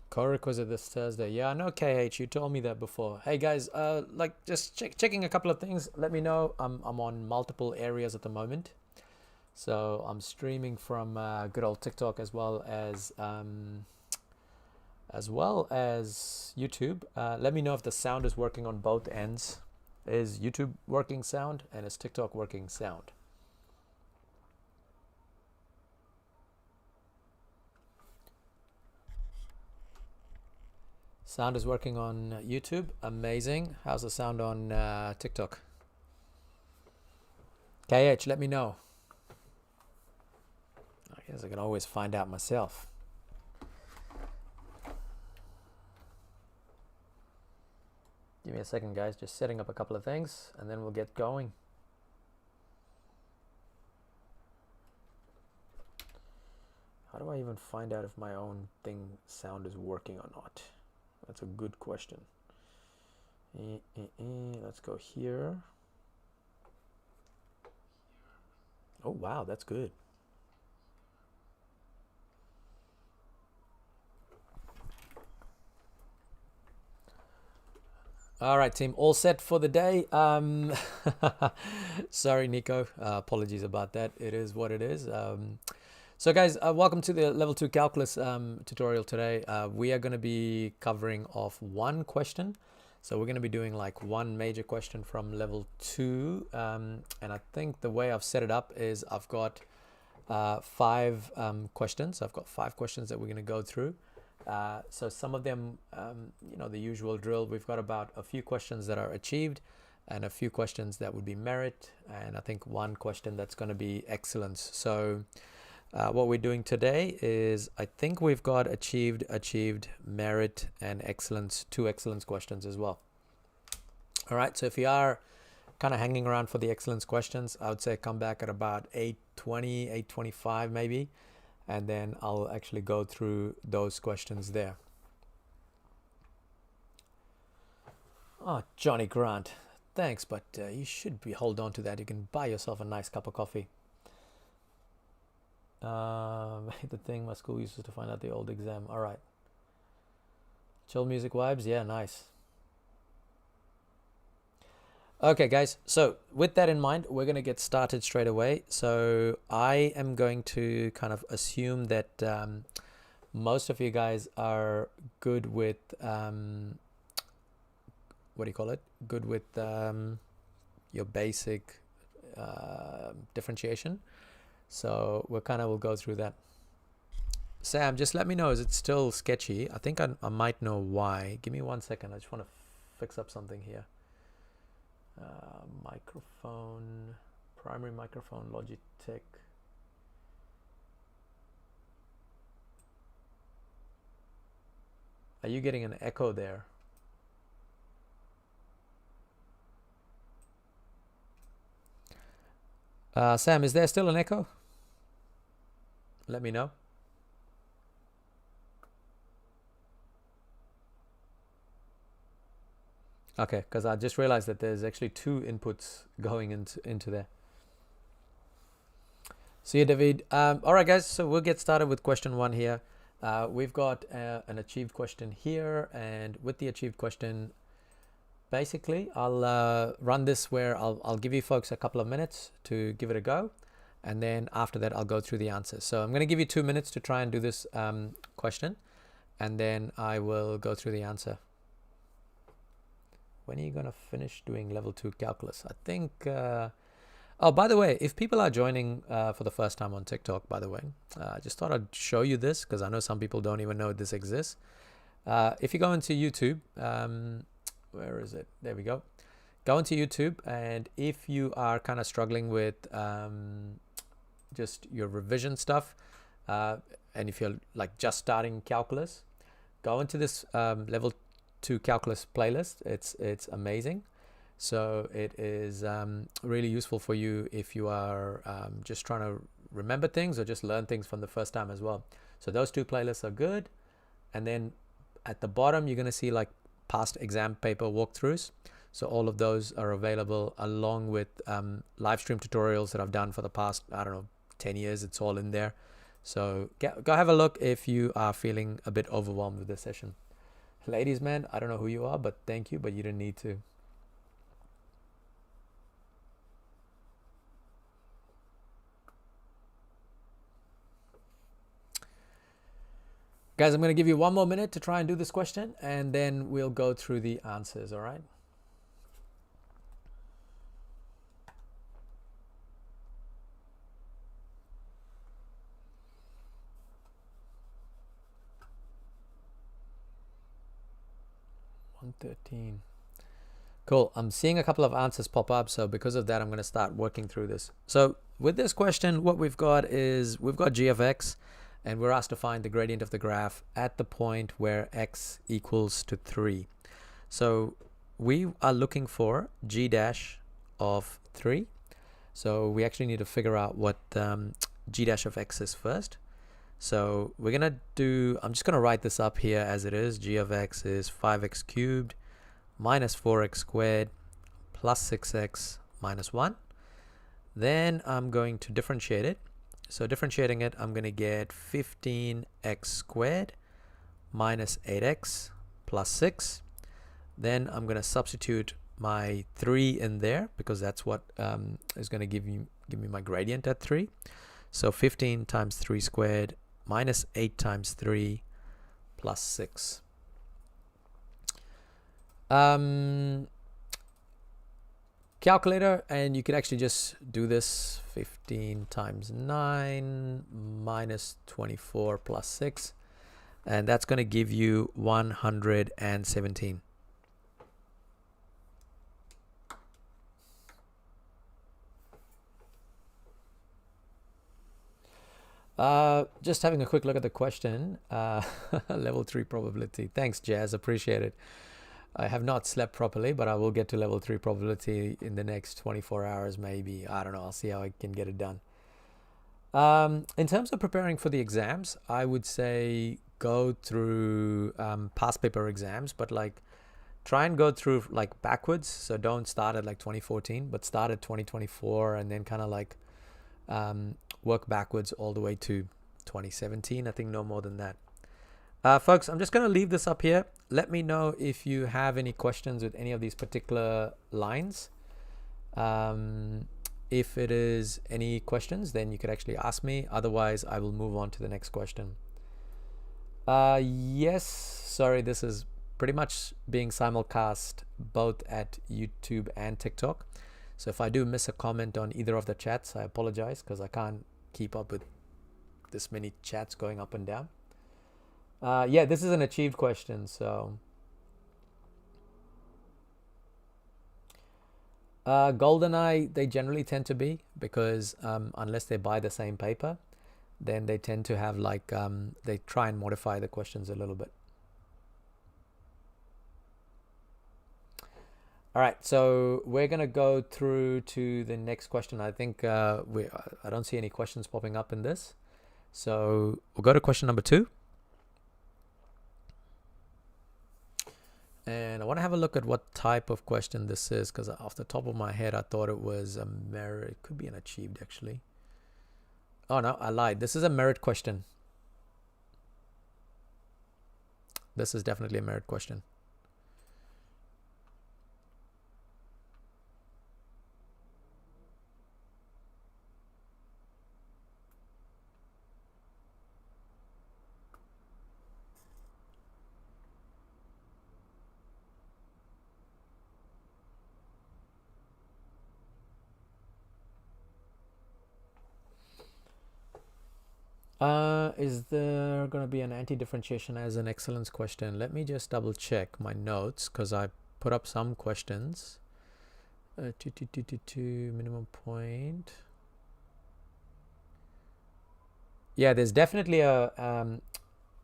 Co-requisite this Thursday. Yeah, I know KH. You told me that before. Hey guys, like just checking a couple of things. Let me know. I'm on multiple areas at the moment. So I'm streaming from good old TikTok as well as YouTube. Let me know if the sound is working on both ends. Is YouTube working sound and is TikTok working sound? Sound is working on YouTube. Amazing. How's the sound on TikTok? KH, let me know. I guess I can always find out myself. Give me a second, guys. Just setting up a couple of things, and then we'll get going. How do I even find out if my own thing sound is working or not? That's a good question. Let's go here. Oh, wow, that's good. All right, team, all set for the day. Sorry, Nico. Apologies about that. It is what it is. So guys, welcome to the level 2 calculus tutorial today. We are going to be covering off one question. So we're going to be doing like one major question from level 2. And I think the way I've set it up is I've got 5 questions. I've got 5 questions that we're going to go through. So some of them, the usual drill. We've got about a few questions that are achieved and a few questions that would be merit. And I think one question that's going to be excellence. So what we're doing today is I think we've got achieved, merit, and excellence, 2 excellence questions as well. All right, so if you are kind of hanging around for the excellence questions, I would say come back at about 8:20, 8:25 maybe, and then I'll actually go through those questions there. Oh, Johnny Grant, thanks, but you should hold on to that. You can buy yourself a nice cup of coffee. The thing my school uses to find out the old exam. All right. Chill music vibes. Yeah, nice. Okay, guys. So with that in mind, we're going to get started straight away. So I am going to kind of assume that most of you guys are good with, what do you call it? Good with your basic differentiation. So we'll go through that. Sam, just let me know, is it still sketchy? I think I might know why. Give me 1 second. I just want to fix up something here. Microphone, primary microphone, Logitech. Are you getting an echo there? Sam, is there still an echo? Let me know. Okay, because I just realized that there's actually 2 inputs going into there. See you, David. All right, guys, so we'll get started with question 1 here. We've got an achieved question here, and with the achieved question, basically, I'll run this where I'll give you folks a couple of minutes to give it a go. And then after that, I'll go through the answers. So I'm going to give you 2 minutes to try and do this question. And then I will go through the answer. When are you going to finish doing level 2 calculus? I think... oh, by the way, if people are joining for the first time on TikTok, by the way, I just thought I'd show you this because I know some people don't even know this exists. If you go into YouTube... where is it? There we go. Go into YouTube, and if you are kind of struggling with just your revision stuff, and if you're like just starting calculus, go into this level 2 calculus playlist. It's amazing. So it is really useful for you if you are just trying to remember things or just learn things from the first time as well. So those 2 playlists are good. And then at the bottom, you're going to see like past exam paper walkthroughs. So all of those are available along with live stream tutorials that I've done for the past, I don't know, 10 years. It's all in there. So go have a look if you are feeling a bit overwhelmed with this session. Ladies, man, I don't know who you are, but thank you, but you didn't need to. Guys, I'm going to give you 1 more minute to try and do this question, and then we'll go through the answers, all right? $113. Cool. I'm seeing a couple of answers pop up, so because of that, I'm going to start working through this. So with this question, what we've got is we've got g of x, and we're asked to find the gradient of the graph at the point where x equals to 3. So we are looking for g dash of 3. So we actually need to figure out what g dash of x is first. So we're going to do, I'm just going to write this up here as it is. G of x is 5x cubed minus 4x squared plus 6x minus 1. Then I'm going to differentiate it. So differentiating it, I'm going to get 15x squared minus 8x plus 6. Then I'm going to substitute my 3 in there because that's what is going to give me my gradient at 3. So 15 times 3 squared minus 8 times 3 plus 6. Calculator, and you can actually just do this. 15 times 9 minus 24 plus 6, and that's going to give you 117. Just having a quick look at the question. Level 3 probability. Thanks, Jazz. Appreciate it. I have not slept properly, but I will get to level 3 probability in the next 24 hours, maybe. I don't know. I'll see how I can get it done. In terms of preparing for the exams, I would say go through past paper exams, but like try and go through like backwards. So don't start at like 2014, but start at 2024 and then kind of like work backwards all the way to 2017. I think no more than that. Folks, I'm just going to leave this up here. Let me know if you have any questions with any of these particular lines. If it is any questions, then you could actually ask me. Otherwise, I will move on to the next question. Yes, sorry, this is pretty much being simulcast both at YouTube and TikTok. So if I do miss a comment on either of the chats, I apologize because I can't keep up with this many chats going up and down. Yeah, this is an achieved question, so GoldenEye, they generally tend to be, because unless they buy the same paper, then they tend to have like they try and modify the questions a little bit. All right, so we're gonna go through to the next question. I think I don't see any questions popping up in this, so we'll go to question number 2. And I want to have a look at what type of question this is, because off the top of my head, I thought it was a merit. It could be an achieved, actually. Oh, no, I lied. This is a merit question. This is definitely a merit question. Is there going to be an anti-differentiation as an excellence question? Let me just double check my notes, because I put up some questions. Minimum point. Yeah, there's definitely a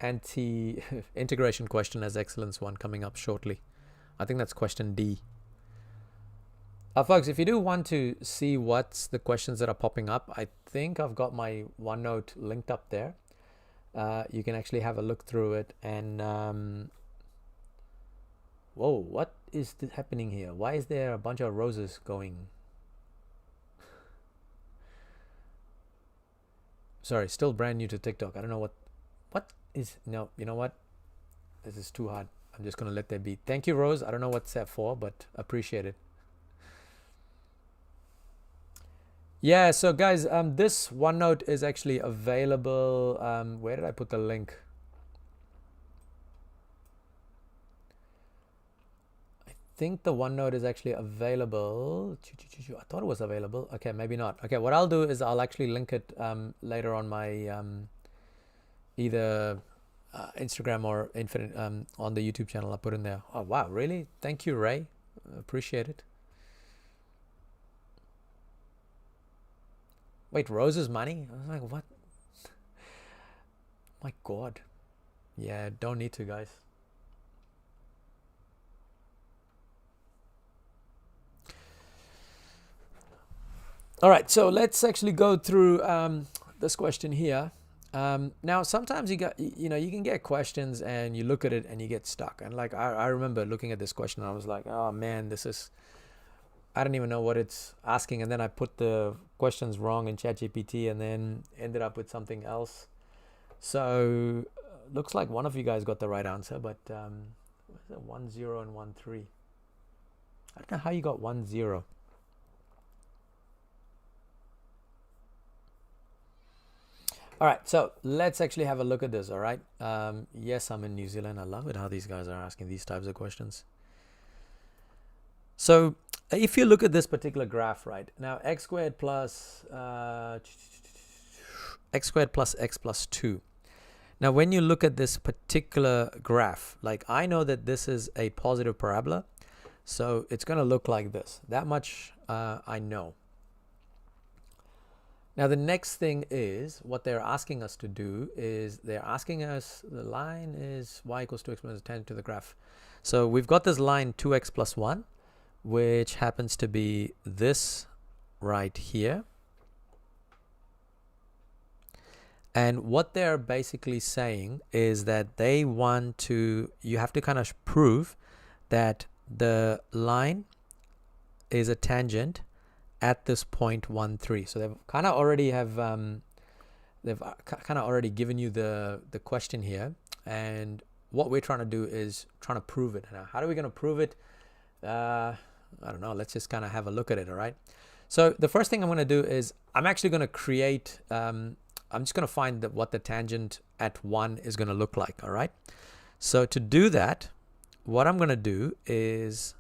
anti-integration question as excellence one coming up shortly. I think that's question D. Folks, if you do want to see what's the questions that are popping up, I think I've got my OneNote linked up there. You can actually have a look through it and whoa, what is happening here? Why is there a bunch of roses going? Sorry, still brand new to TikTok. I don't know what is, no, you know what? This is too hard. I'm just going to let that be. Thank you, Rose. I don't know what's that for, but appreciate it. Yeah, so guys, this OneNote is actually available. Where did I put the link? I think the OneNote is actually available. I thought it was available. Okay, maybe not. Okay, what I'll do is I'll actually link it later on my either Instagram or Infinite on the YouTube channel. I'll put in there. Oh, wow, really? Thank you, Ray. Appreciate it. Wait, Rose's money? I was like, what? My God. Yeah, don't need to, guys. All right, so let's actually go through this question here. Now, sometimes you can get questions and you look at it and you get stuck. And like, I remember looking at this question and I was like, oh man, I don't even know what it's asking. And then I put the questions wrong in ChatGPT and then ended up with something else. So looks like one of you guys got the right answer, but what is it? 1 0 and 1 3. I don't know how you got 1 0. All right, so let's actually have a look at this, all right? Yes, I'm in New Zealand. I love it how these guys are asking these types of questions. So if you look at this particular graph, right, now x squared plus x plus 2. Now, when you look at this particular graph, like I know that this is a positive parabola, so it's going to look like this. That much I know. Now, the next thing is what they're asking us to do is they're asking us, the line is y equals 2x minus tangent to the graph. So we've got this line 2x plus 1, which happens to be this right here. And what they're basically saying is that you have to kind of prove that the line is a tangent at this point 1 3. So they've kind of already given you the question here, and what we're trying to do is trying to prove it. Now, how are we going to prove it? I don't know. Let's just kind of have a look at it. All right. So the first thing I'm going to do is I'm actually going to create. I'm just going to find what the tangent at 1 is going to look like. All right. So to do that, what I'm going to do is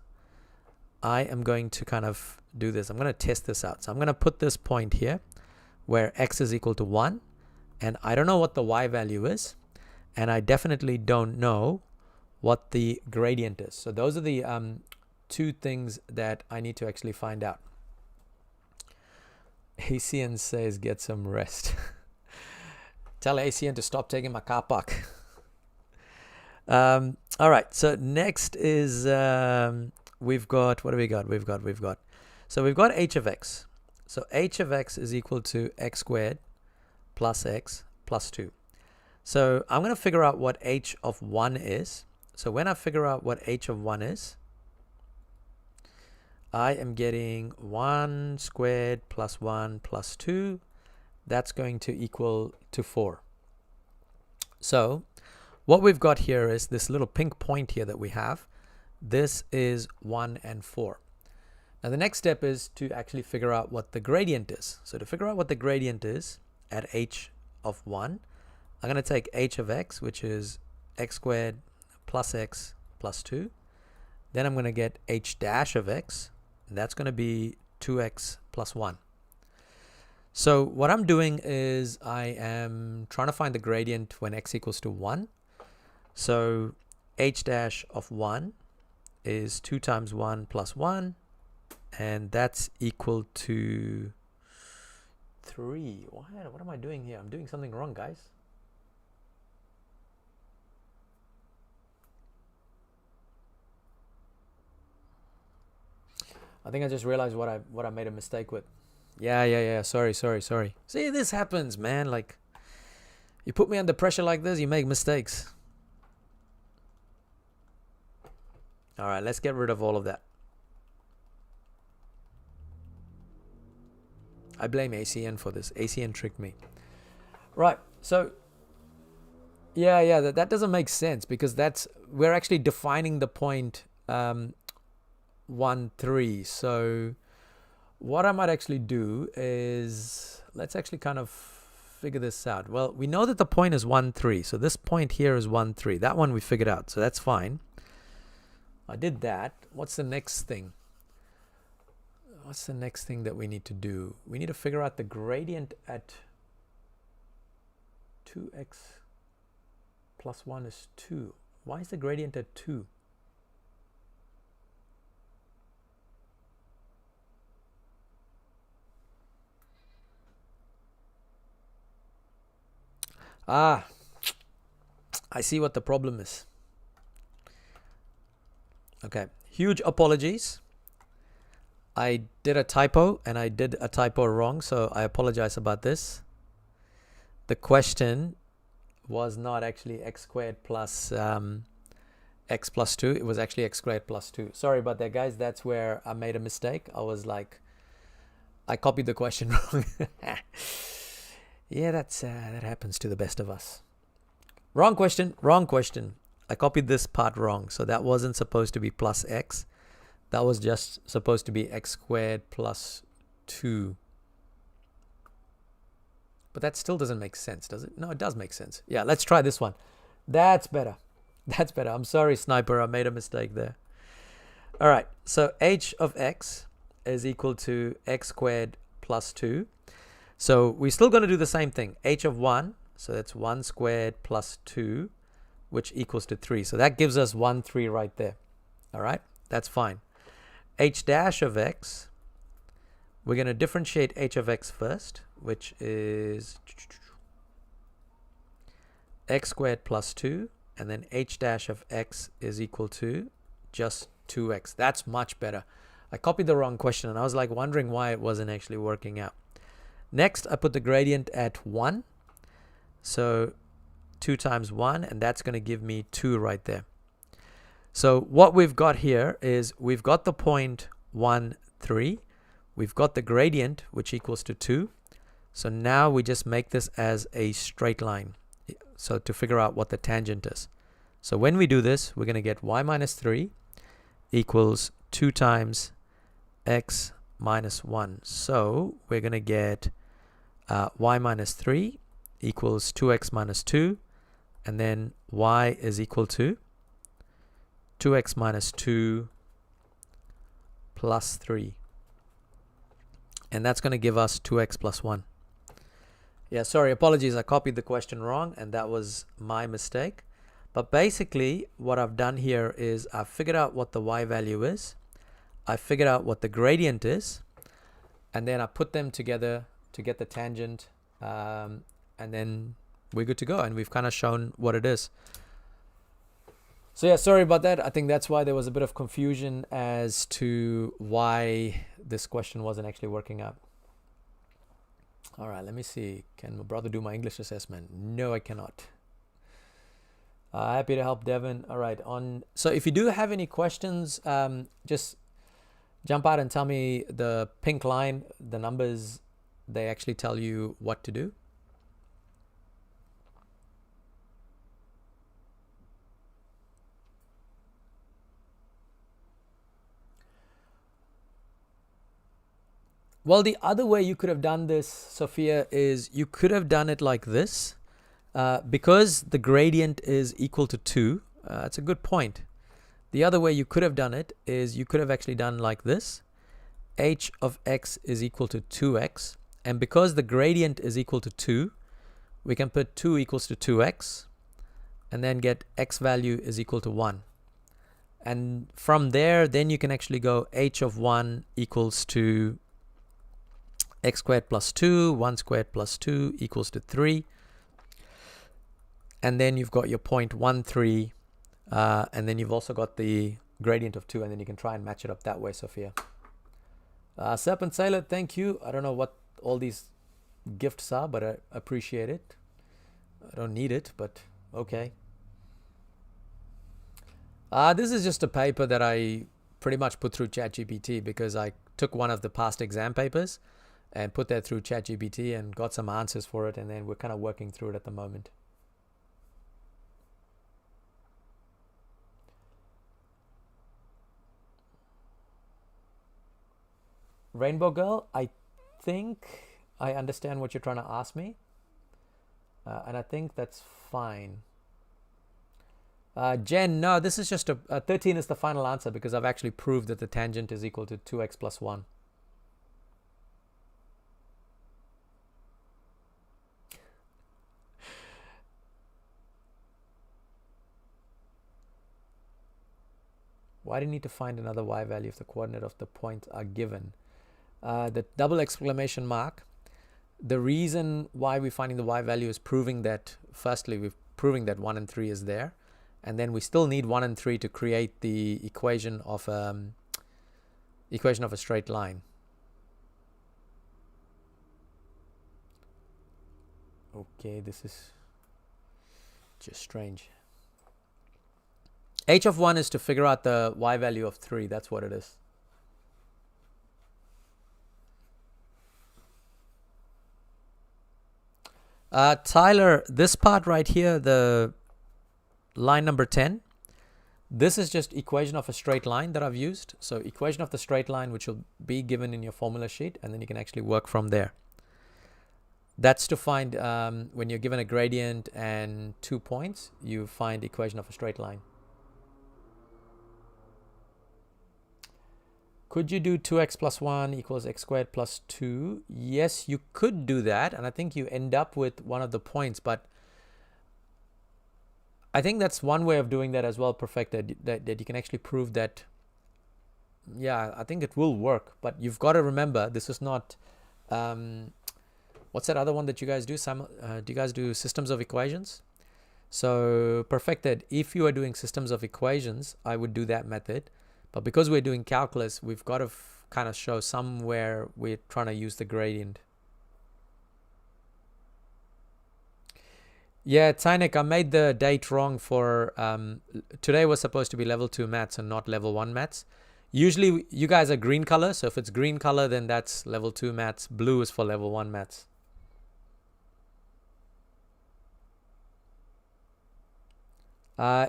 I am going to kind of do this. I'm going to test this out. So I'm going to put this point here where x is equal to 1, and I don't know what the y value is, and I definitely don't know what the gradient is. So those are the two things that I need to actually find out. ACN says get some rest. Tell ACN to stop taking my car park. All right, so next is we've got, what do we got? So we've got h of x. So h of x is equal to x squared plus x plus 2. So I'm going to figure out what h of 1 is. So when I figure out what h of 1 is, I am getting 1 squared plus 1 plus 2. That's going to equal to 4. So what we've got here is this little pink point here that we have. This is 1 and 4. Now the next step is to actually figure out what the gradient is. So to figure out what the gradient is at h of 1, I'm going to take h of x, which is x squared plus x plus 2. Then I'm going to get h dash of x, and that's going to be 2x plus 1. So what I'm doing is I am trying to find the gradient when x equals to 1. So h dash of 1 is 2 times 1 plus 1, and that's equal to 3. What am I doing here? I'm doing something wrong, guys. I think I just realized what I made a mistake with. Yeah. Sorry. See, this happens, man. Like, you put me under pressure like this, you make mistakes. All right, let's get rid of all of that. I blame ACN for this. ACN tricked me. Right. So yeah, that doesn't make sense because we're actually defining the point 1, 3. So what I might actually do is let's actually kind of figure this out. Well, we know that the point is 1, 3. So this point here is 1, 3. That one we figured out. So that's fine. I did that. What's the next thing? What's the next thing that we need to do? We need to figure out the gradient at 2x plus 1 is 2. Why is the gradient at 2? Ah, I see what the problem is. Okay, huge apologies. I did a typo and I did a typo wrong, so I apologize about this. The question was not actually x squared plus x plus 2. It was actually x squared plus 2. Sorry about that, guys. That's where I made a mistake. I was like, I copied the question wrong. Yeah, that happens to the best of us. Wrong question. I copied this part wrong. So that wasn't supposed to be plus x. That was just supposed to be x squared plus 2. But that still doesn't make sense, does it? No, it does make sense. Yeah, let's try this one. That's better. I'm sorry, Sniper. I made a mistake there. All right. So h of x is equal to x squared plus 2. So we're still going to do the same thing. H of 1, so that's 1 squared plus 2, which equals to 3. So that gives us 1, 3 right there. All right, that's fine. H dash of x, we're going to differentiate h of x first, which is x squared plus 2, and then h dash of x is equal to just 2x. That's much better. I copied the wrong question, and I was like wondering why it wasn't actually working out. Next, I put the gradient at 1. So 2 times 1, and that's going to give me 2 right there. So what we've got here is we've got the point 1, 3. We've got the gradient, which equals to 2. So now we just make this as a straight line. So to figure out what the tangent is. So when we do this, we're going to get y minus 3 equals 2 times x minus 1. So we're going to get y minus 3 equals 2x minus 2, and then y is equal to 2x minus 2 plus 3. And that's going to give us 2x plus 1. Yeah, sorry, apologies, I copied the question wrong, and that was my mistake. But basically, what I've done here is I've figured out what the y value is. I figured out what the gradient is, and then I put them together to get the tangent, and then we're good to go, and we've kind of shown what it is. So yeah, sorry about that. I think that's why there was a bit of confusion as to why this question wasn't actually working out. All right, let me see. Can my brother do my English assessment? No, I cannot. Happy to help, Devin. All right, so if you do have any questions, just jump out and tell me the pink line, the numbers, they actually tell you what to do. Well, the other way you could have done this, Sophia, is you could have done it like this. Because the gradient is equal to 2, it's a good point. The other way you could have done it is you could have actually done like this. H of x is equal to 2x. And because the gradient is equal to 2, we can put 2 equals to 2x. And then get x value is equal to 1. And from there, then you can actually go h of 1 equals to x squared plus 2. 1 squared plus 2 equals to 3. And then you've got your point 1, 3. And then you've also got the gradient of 2. And then you can try and match it up that way, Sophia. Serpent Sailor, thank you. I don't know what all these gifts are, but I appreciate it. I don't need it, but okay. This is just a paper that I pretty much put through ChatGPT because I took one of the past exam papers and put that through ChatGPT and got some answers for it, and then we're kind of working through it at the moment. Rainbow Girl, I think I understand what you're trying to ask me, and I think that's fine. Jen, no, this is just a 13 is the final answer because I've actually proved that the tangent is equal to 2x plus 1. Why do you need to find another y value if the coordinate of the point are given? The double exclamation mark. The reason why we're finding the y value is proving that, firstly, we're proving that 1 and 3 is there. And then we still need 1 and 3 to create the equation of a straight line. Okay, this is just strange. H of 1 is to figure out the y value of 3. That's what it is. Tyler, this part right here, the line number 10, this is just equation of a straight line that I've used. So equation of the straight line, which will be given in your formula sheet, and then you can actually work from there. That's to find when you're given a gradient and 2 points, you find equation of a straight line. Could you do 2x plus 1 equals x squared plus 2? Yes, you could do that, and I think you end up with one of the points, but I think that's one way of doing that as well, perfected, that you can actually prove that, yeah, I think it will work, but you've got to remember, this is not, what's that other one that you guys do? Do you guys do systems of equations? So perfected, if you are doing systems of equations, I would do that method. But because we're doing calculus, we've got to kind of show somewhere we're trying to use the gradient. Yeah, Tynek, I made the date wrong for, today was supposed to be level 2 maths and not level 1 maths. Usually you guys are green color, so if it's green color, then that's level 2 maths. Blue is for level 1 maths.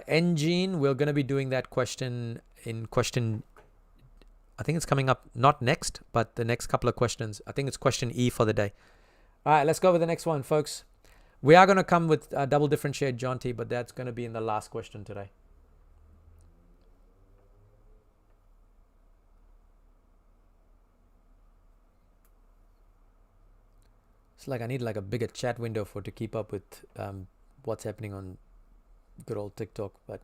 Engine, we're going to be doing that question in question, I think it's coming up not next, but the next couple of questions. I think it's question E for the day. All right, let's go with the next one, folks. We are going to come with double differentiate John T, but that's going to be in the last question today. It's like I need like a bigger chat window to keep up with what's happening on good old TikTok, but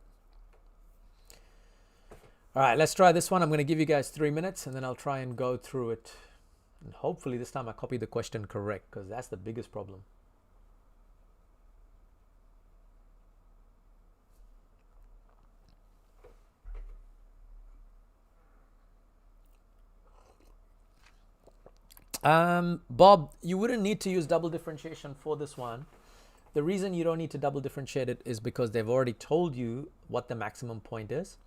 all right, let's try this one. I'm going to give you guys 3 minutes and then I'll try and go through it. And hopefully this time I copy the question correct, because that's the biggest problem. Bob, you wouldn't need to use double differentiation for this one. The reason you don't need to double differentiate it is because they've already told you what the maximum point is.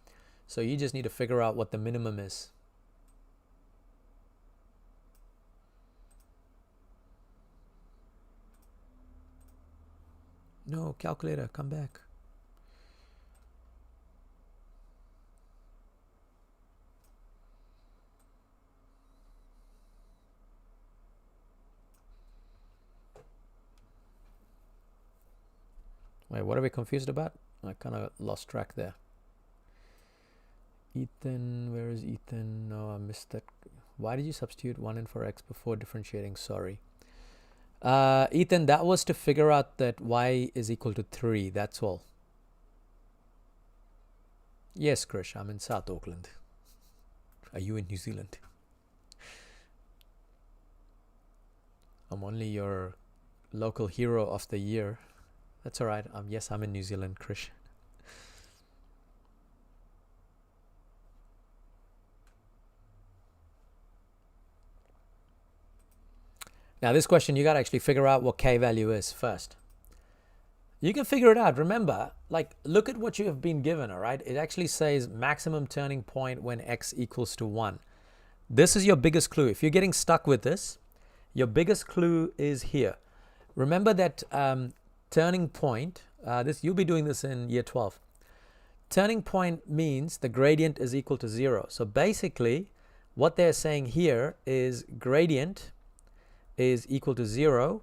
So you just need to figure out what the minimum is. No, calculator, come back. Wait, what are we confused about? I kind of lost track there. Ethan, where is Ethan? No, I missed that. Why did you substitute 1 in for x before differentiating? Sorry. Ethan, that was to figure out that y is equal to 3. That's all. Yes, Krish, I'm in South Auckland. Are you in New Zealand? I'm only your local hero of the year. That's all right. Yes, I'm in New Zealand, Krish. Now this question, you got to actually figure out what k value is first. You can figure it out. Remember, like, look at what you have been given, all right? It actually says maximum turning point when x equals to 1. This is your biggest clue. If you're getting stuck with this, Your biggest clue is here. Remember that turning point, you'll be doing this in year 12. Turning point means the gradient is equal to 0. So basically, what they're saying here is gradient is equal to 0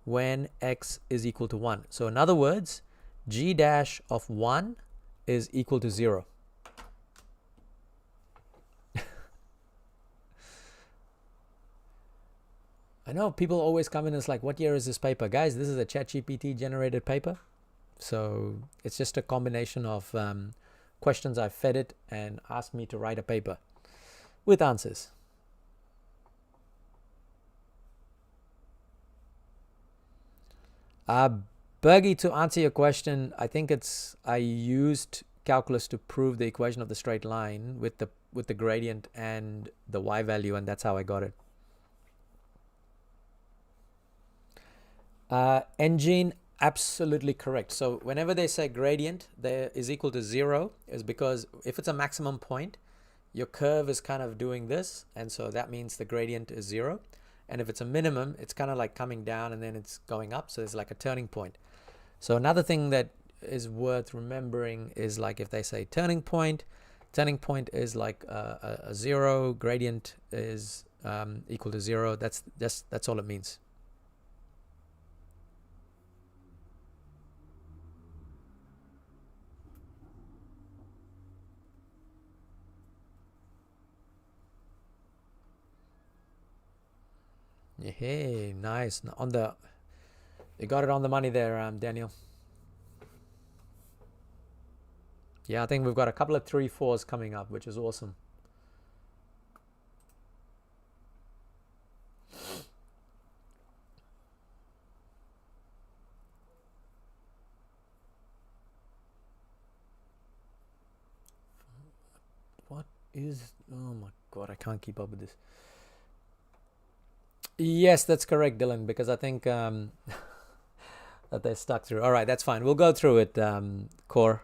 when x is equal to 1. So in other words, g dash of 1 is equal to 0. I know people always come in and it's like, what year is this paper? Guys, this is a ChatGPT generated paper. So it's just a combination of questions I fed it and asked me to write a paper with answers. Bergie, to answer your question, I think I used calculus to prove the equation of the straight line with the gradient and the y value, and that's how I got it. Engine, absolutely correct. So whenever they say gradient there is equal to 0, is because if it's a maximum point, your curve is kind of doing this, and so that means the gradient is 0. And if it's a minimum, it's kind of like coming down and then it's going up, so it's like a turning point. So another thing that is worth remembering is, like, if they say turning point is like a 0, gradient is equal to 0. That's all it means. Hey, nice. You got it on the money there, Daniel. Yeah, I think we've got a couple of 3-4s coming up, which is awesome. What is... Oh my God, I can't keep up with this. Yes, that's correct, Dylan, because I think that they're stuck through. All right, that's fine. We'll go through it, Core.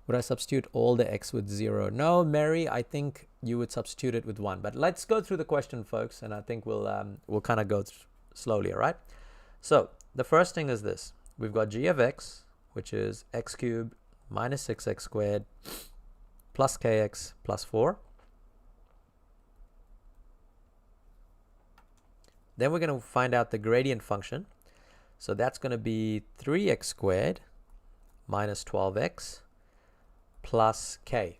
Would I substitute all the x with 0? No, Mary, I think you would substitute it with 1. But let's go through the question, folks, and I think we'll kind of go slowly, all right? So the first thing is this. We've got g of x, which is x cubed minus 6x squared plus kx plus 4. Then we're going to find out the gradient function. So that's going to be 3x squared minus 12x plus k.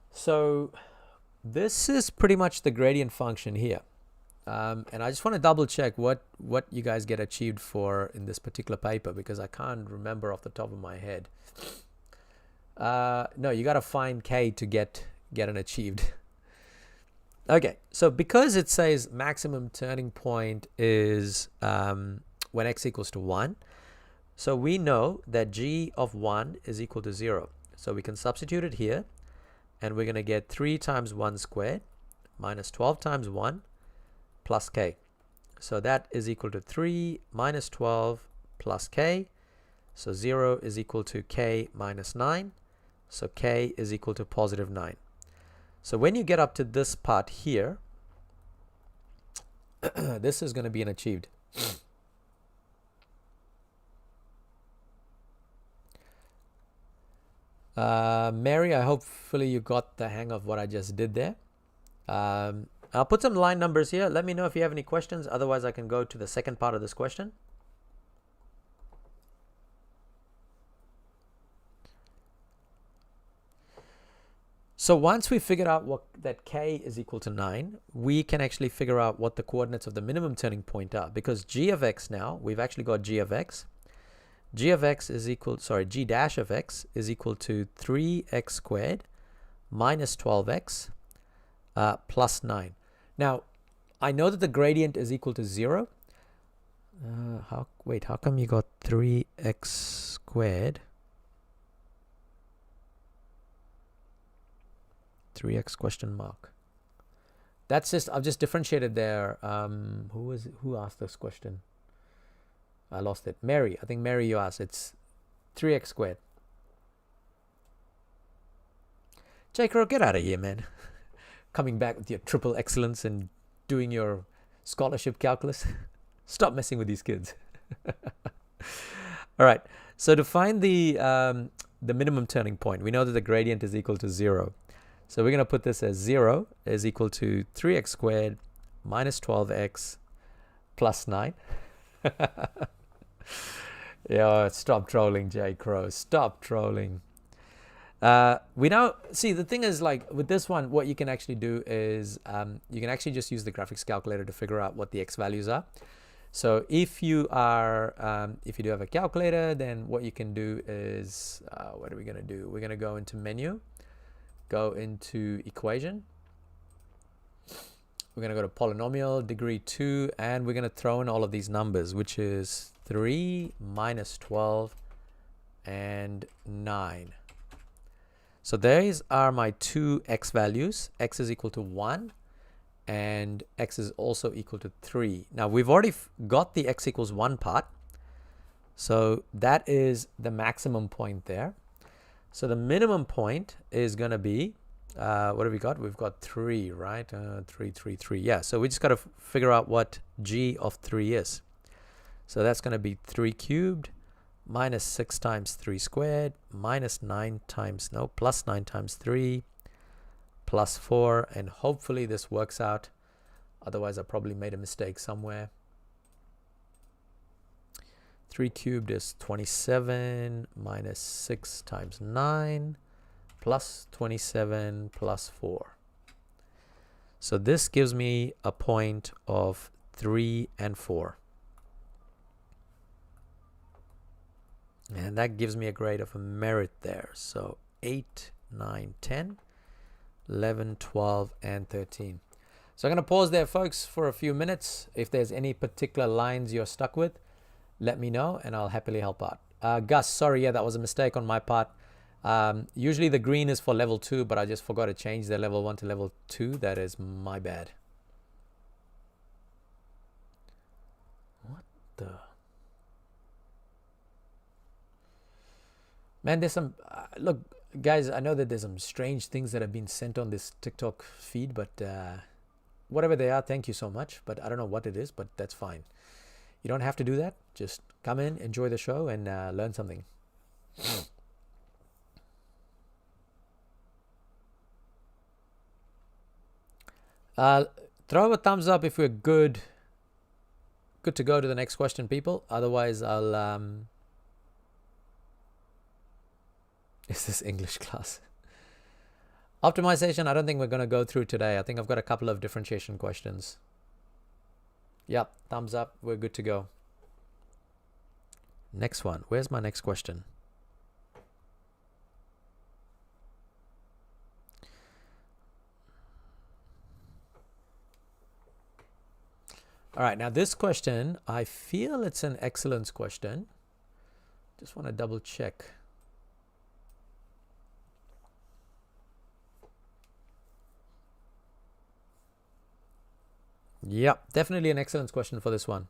So this is pretty much the gradient function here. And I just want to double check what you guys get achieved for in this particular paper, because I can't remember off the top of my head. No, you got to find k to get an achieved. Okay, so because it says maximum turning point is when x equals to 1, so we know that g of 1 is equal to 0. So we can substitute it here, and we're going to get 3 times 1 squared minus 12 times 1 plus k. So that is equal to 3 minus 12 plus k. So 0 is equal to k minus 9. So k is equal to positive 9. So when you get up to this part here, this is going to be an achieved. Mary, hopefully you got the hang of what I just did there. I'll put some line numbers here. Let me know if you have any questions. Otherwise, I can go to the second part of this question. So once we figured out that k is equal to 9, we can actually figure out what the coordinates of the minimum turning point are, because g of x now, we've actually got g of x. G dash of x is equal to 3x squared minus 12x plus 9. Now, I know that the gradient is equal to 0. How come you got 3x squared? 3x question mark. That's just, I've just differentiated there. Who asked this question? I lost it. Mary. I think Mary, you asked. It's 3x squared. J-Crow, get out of here, man. Coming back with your triple excellence and doing your scholarship calculus. Stop messing with these kids. All right, so to find the minimum turning point, we know that the gradient is equal to 0. So we're going to put this as 0 is equal to 3x squared minus 12x plus 9. Yeah, stop trolling, J. Crow. Stop trolling. We now see the thing is, like with this one, what you can actually do is you can actually just use the graphics calculator to figure out what the x values are. So if you are if you do have a calculator, then what you can do is what are we going to do? We're going to go into menu, go into equation. We're going to go to polynomial, degree 2, and we're going to throw in all of these numbers, which is 3 minus 12 and 9. So these are my two x values. X is equal to 1 and x is also equal to 3. Now we've already got the x equals 1 part. So that is the maximum point there. So the minimum point is going to be, what have we got? We've got 3, right? 3, 3, 3. Yeah, so we just got to figure out what g of 3 is. So that's going to be 3 cubed minus 6 times 3 squared minus 9 times, no, plus 9 times 3 plus 4. And hopefully this works out. Otherwise, I probably made a mistake somewhere. 3 cubed is 27 minus 6 times 9 plus 27 plus 4. So this gives me a point of 3 and 4. And that gives me a grade of a merit there. So 8, 9, 10, 11, 12, and 13. So I'm going to pause there, folks, for a few minutes. If there's any particular lines you're stuck with, let me know and I'll happily help out. Gus, sorry, yeah, that was a mistake on my part. Usually the green is for level 2, but I just forgot to change the level 1 to level 2. That is my bad. What the... Man, there's some, look, guys, I know that there's some strange things that have been sent on this TikTok feed, but whatever they are, thank you so much. But I don't know what it is, but that's fine. You don't have to do that. Just come in, enjoy the show, and learn something. Throw a thumbs up if we're good to go to the next question, people. Otherwise, I'll... Is this English class? Optimization, I don't think we're going to go through today. I think I've got a couple of differentiation questions. Yep, thumbs up. We're good to go. Next one. Where's my next question? All right, now this question, I feel it's an excellence question. Just want to double check. Yep, definitely an excellence question for this one.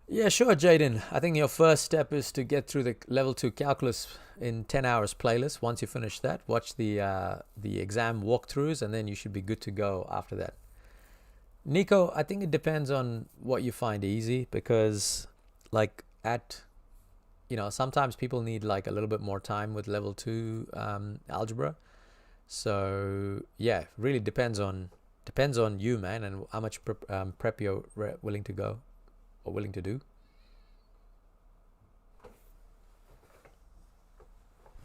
Yeah, sure, Jaden. I think your first step is to get through the level 2 calculus in 10 hours playlist. Once you finish that, watch the exam walkthroughs, and then you should be good to go after that. Nico, I think it depends on what you find easy, because like sometimes people need like a little bit more time with level 2 algebra. So yeah, really depends on you, man, and how much prep you're willing to go or willing to do.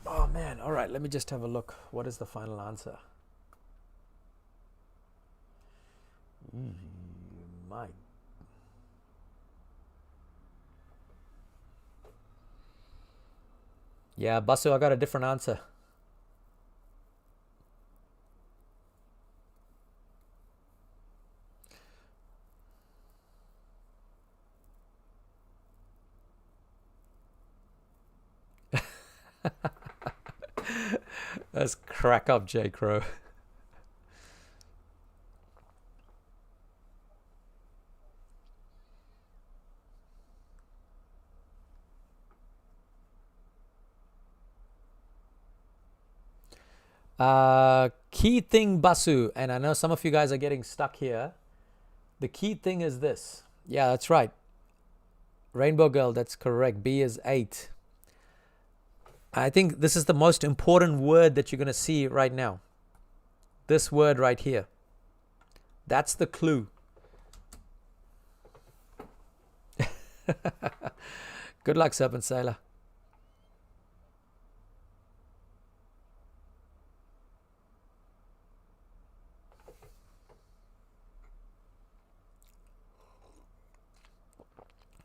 Oh man, all right, let me just have a look. What is the final answer? My Yeah, Basu, I got a different answer. Let's crack up, J. Crow. Key thing, Basu, and I know some of you guys are getting stuck here. The key thing is this. Yeah, that's right. Rainbow Girl, that's correct. B is 8. I think this is the most important word that you're going to see right now. This word right here. That's the clue. Good luck, Serpent Sailor.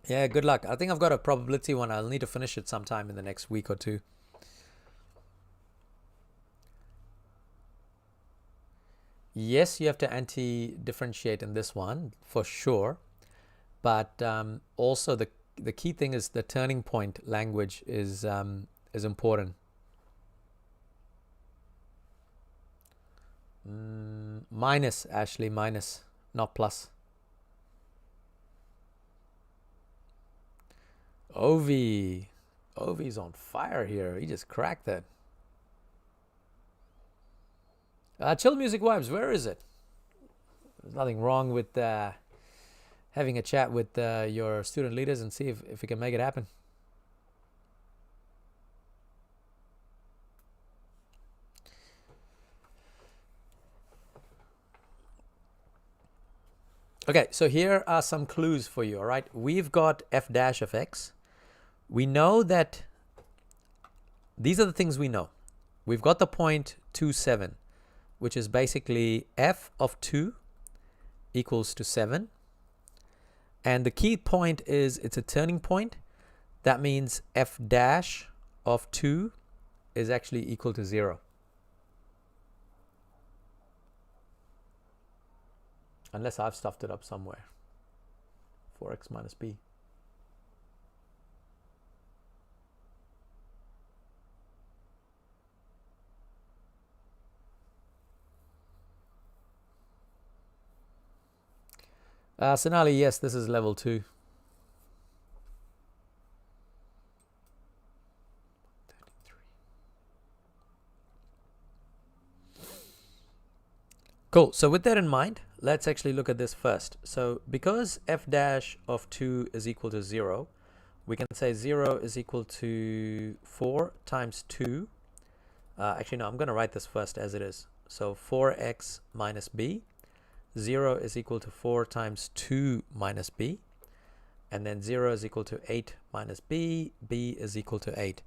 Yeah, good luck. I think I've got a probability one. I'll need to finish it sometime in the next week or two. Yes, you have to anti-differentiate in this one for sure. But also the key thing is the turning point language is important. Minus, Ashley, minus, not plus. Ovi. Ovi's on fire here. He just cracked that. Chill Music Vibes, where is it? There's nothing wrong with having a chat with your student leaders and see if we can make it happen. Okay, so here are some clues for you, all right? We've got f dash of x. We know that these are the things we know. We've got the point 2, 7, which is basically f of 2 equals to 7. And the key point is it's a turning point. That means f dash of 2 is actually equal to 0. Unless I've stuffed it up somewhere. 4x minus b. Sonali, yes, this is level 2. Cool. So with that in mind, let's actually look at this first. So because f dash of 2 is equal to 0, we can say 0 is equal to 4 times 2. Actually, no, I'm going to write this first as it is. So 4x minus b. 0 is equal to 4 times 2 minus b. And then 0 is equal to 8 minus b. b is equal to 8.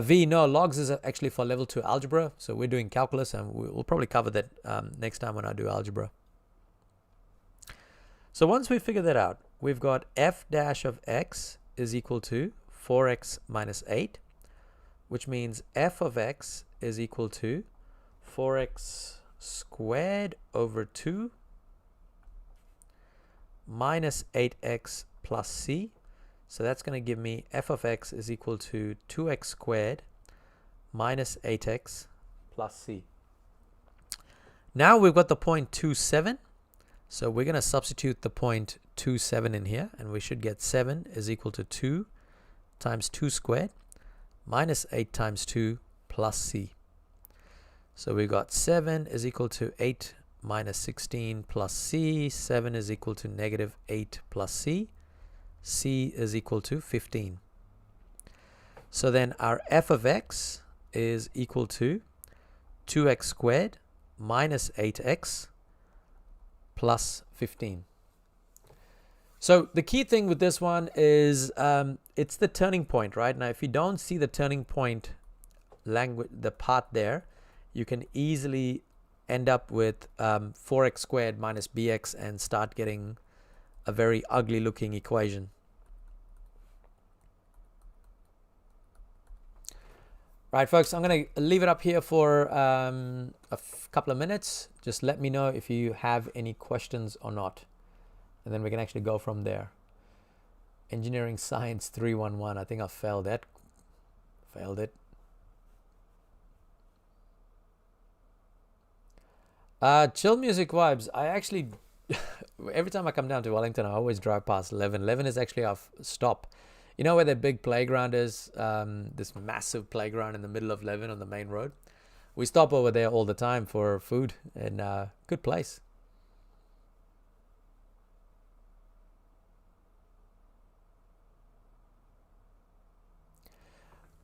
V, no, logs is actually for level 2 algebra. So we're doing calculus, and we'll probably cover that next time when I do algebra. So once we figure that out, we've got f dash of x is equal to 4x minus 8, which means f of x is equal to 4x squared over 2 minus 8x plus c. So that's going to give me f of x is equal to 2x squared minus 8x plus c. Now we've got the point 2, 7. So we're going to substitute the point 2, 7 in here, and we should get 7 is equal to 2 times 2 squared minus 8 times 2 plus c. So we've got 7 is equal to 8 minus 16 plus c. 7 is equal to negative 8 plus c. C is equal to 15. So then our f of x is equal to 2x squared minus 8x plus 15. So the key thing with this one is it's the turning point, right? Now, if you don't see the turning point language, the part there, you can easily end up with 4x squared minus bx and start getting a very ugly looking equation. Right, folks, I'm going to leave it up here for a couple of minutes. Just let me know if you have any questions or not. And then we can actually go from there. Engineering Science 311. I think I failed that. Failed it. Chill Music Vibes. I actually, every time I come down to Wellington, I always drive past 11. 11 is actually our stop. You know where the big playground is? This massive playground in the middle of 11 on the main road. We stop over there all the time for food, and good place.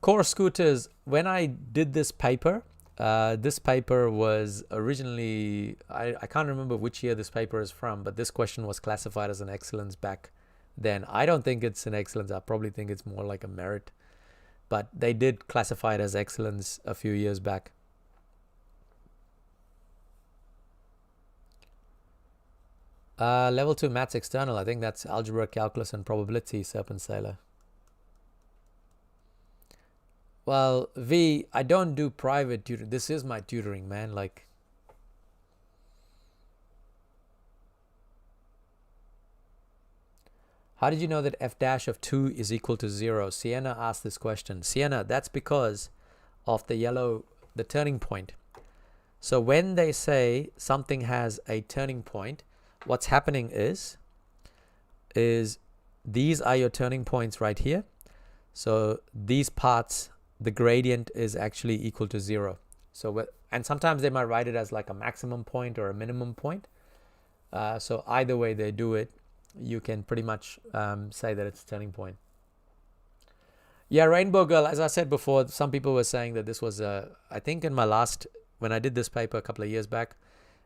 Core scooters, when I did this paper was originally, I can't remember which year this paper is from, but this question was classified as an excellence back then. I don't think it's an excellence. I probably think it's more like a merit, but they did classify it as excellence a few years back. Level 2 maths external, I think that's algebra, calculus, and probability, Serpent Sailor. Well, V, I don't do private tutoring. This is my tutoring, man. Like, how did you know that f dash of 2 is equal to 0? Sienna asked this question. Sienna, that's because of the turning point. So when they say something has a turning point, what's happening is these are your turning points right here. So these parts, the gradient is actually equal to 0. So, and sometimes they might write it as like a maximum point or a minimum point. So either way they do it, you can pretty much say that it's a turning point. Yeah, Rainbow Girl, as I said before, some people were saying that this was I think in my when I did this paper a couple of years back,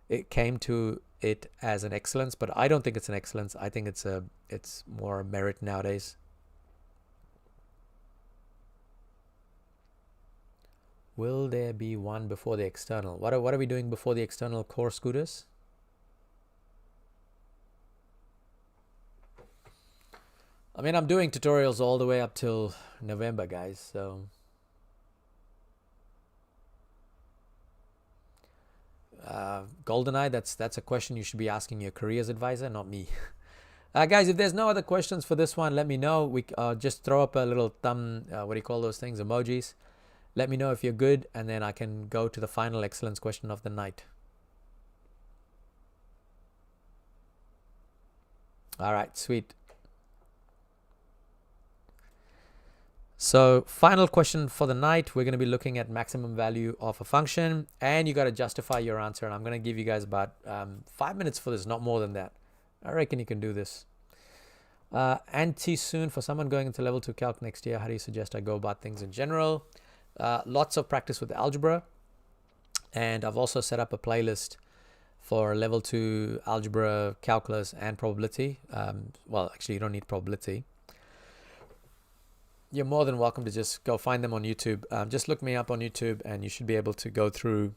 it came to it as an excellence, but I don't think it's an excellence. I think it's more merit nowadays. Will there be one before the external? What are we doing before the external core scooters? I mean, I'm doing tutorials all the way up till November, guys, so GoldenEye, that's a question you should be asking your careers advisor, not me. Guys, if there's no other questions for this one, let me know. We just throw up a little thumb, what do you call those things, emojis. Let me know if you're good, and then I can go to the final excellence question of the night. All right, sweet. So final question for the night, we're going to be looking at maximum value of a function, and you got to justify your answer. And I'm going to give you guys about 5 minutes for this, not more than that. I reckon you can do this. Soon, for someone going into level 2 calc next year, how do you suggest I go about things in general? Lots of practice with algebra, and I've also set up a playlist for level 2 algebra, calculus, and probability. Well, actually, you don't need probability. You're more than welcome to just go find them on YouTube. Just look me up on YouTube, and you should be able to go through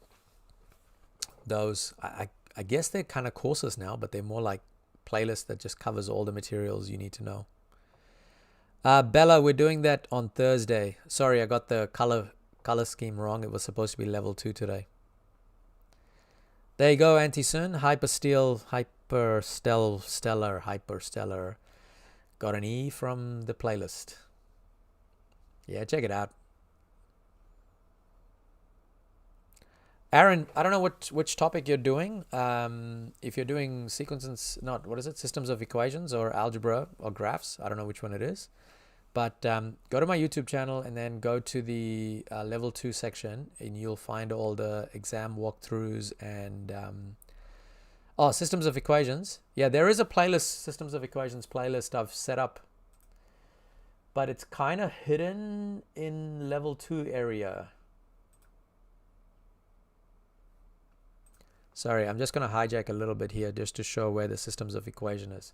those. I guess they're kind of courses now, but they're more like playlists that just covers all the materials you need to know. Bella, we're doing that on Thursday. Sorry, I got the color scheme wrong. It was supposed to be level 2 today. There you go, Anti-Sun. Hyperstellar. Got an E from the playlist. Yeah, check it out. Aaron, I don't know which topic you're doing. If you're doing systems of equations or algebra or graphs, I don't know which one it is. But go to my YouTube channel and then go to the level 2 section, and you'll find all the exam walkthroughs and systems of equations. Yeah, there is a playlist, systems of equations playlist I've set up, but it's kind of hidden in level 2 area. Sorry, I'm just going to hijack a little bit here just to show where the systems of equation is.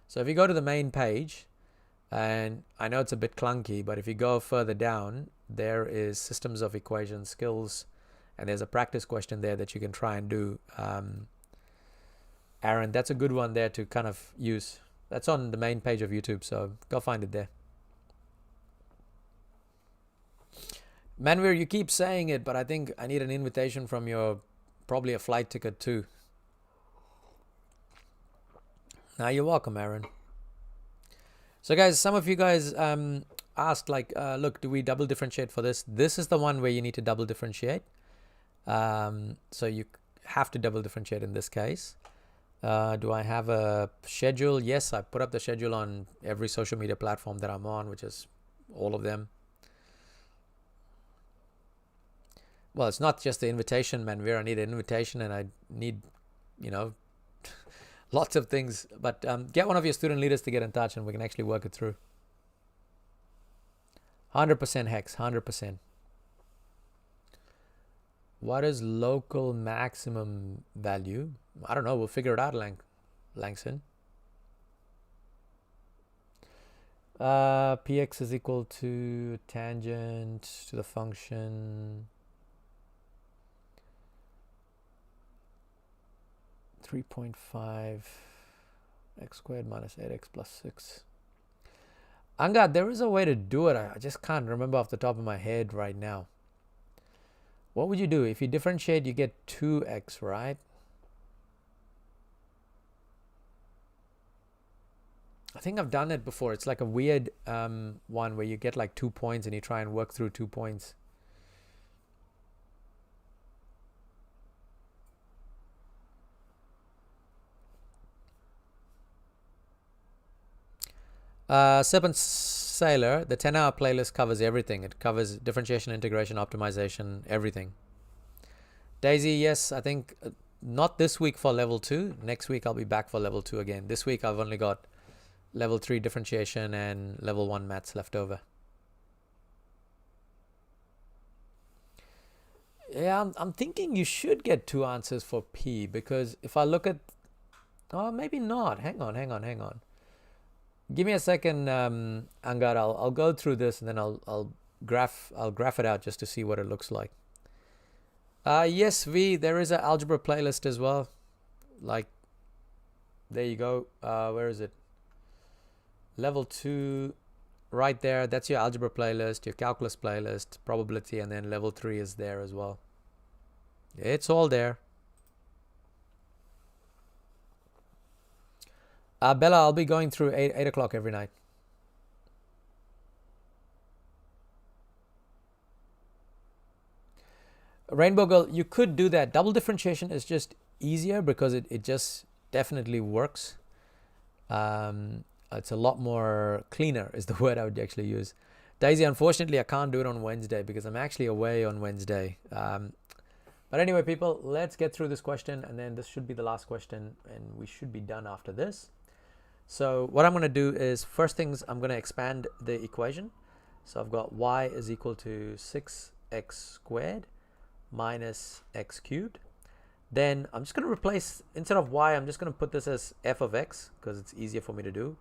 So if you go to the main page, and I know it's a bit clunky, but if you go further down, there is systems of equation skills, and there's a practice question there that you can try and do. Aaron, that's a good one there to kind of use. That's on the main page of YouTube, so go find it there. Manveer, you keep saying it, but I think I need an invitation from your, probably a flight ticket too. Now you're welcome, Aaron. So guys, some of you guys asked like, look, do we double differentiate for this? This is the one where you need to double differentiate. So you have to double differentiate in this case. Do I have a schedule? Yes, I put up the schedule on every social media platform that I'm on, which is all of them. well, it's not just the invitation, Manvir. I need an invitation, and I need, you know, lots of things. But get one of your student leaders to get in touch, and we can actually work it through. 100% Hex, 100%. What is local maximum value? I don't know. We'll figure it out, Langson. Px is equal to tangent to the function 3.5 x squared minus 8x plus 6. Angad, there is a way to do it. I just can't remember off the top of my head right now. What would you do? If you differentiate, you get 2x, right? I think I've done it before. It's like a weird one where you get like 2 points and you try and work through 2 points. Serpent Sailor, the 10-hour playlist covers everything. It covers differentiation, integration, optimization, everything. Daisy, yes, I think not this week for level 2. Next week I'll be back for level 2 again. This week I've only got level 3 differentiation and level 1 maths left over. Yeah, I'm thinking you should get 2 answers for P, because if I look at, oh, maybe not. Hang on. Give me a second, Angad. I'll go through this and then I'll graph it out just to see what it looks like. Yes, V, there is an algebra playlist as well. Like, there you go. Where is it? Level 2, right there. That's your algebra playlist, your calculus playlist, probability, and then level 3 is there as well. It's all there. Bella, I'll be going through 8 o'clock every night. Rainbow Girl, you could do that. Double differentiation is just easier because it just definitely works. It's a lot more cleaner is the word I would actually use. Daisy, unfortunately, I can't do it on Wednesday because I'm actually away on Wednesday. But anyway, people, let's get through this question, and then this should be the last question, and we should be done after this. So what I'm going to do is, first things, I'm going to expand the equation. So I've got y is equal to 6x squared minus x cubed. Then I'm just going to replace, instead of y, I'm just going to put this as f of x because it's easier for me to do.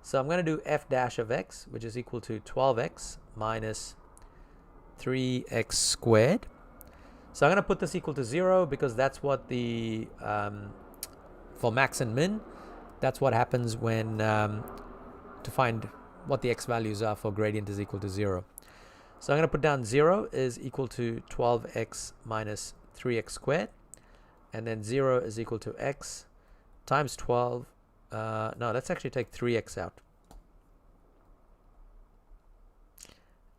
So I'm going to do f dash of x, which is equal to 12x minus 3x squared. So I'm going to put this equal to 0 because that's what the, for max and min, that's what happens when, to find what the x values are for gradient is equal to 0. So I'm going to put down 0 is equal to 12x minus 3x squared. And then 0 is equal to x times 12. No, let's actually take 3x out.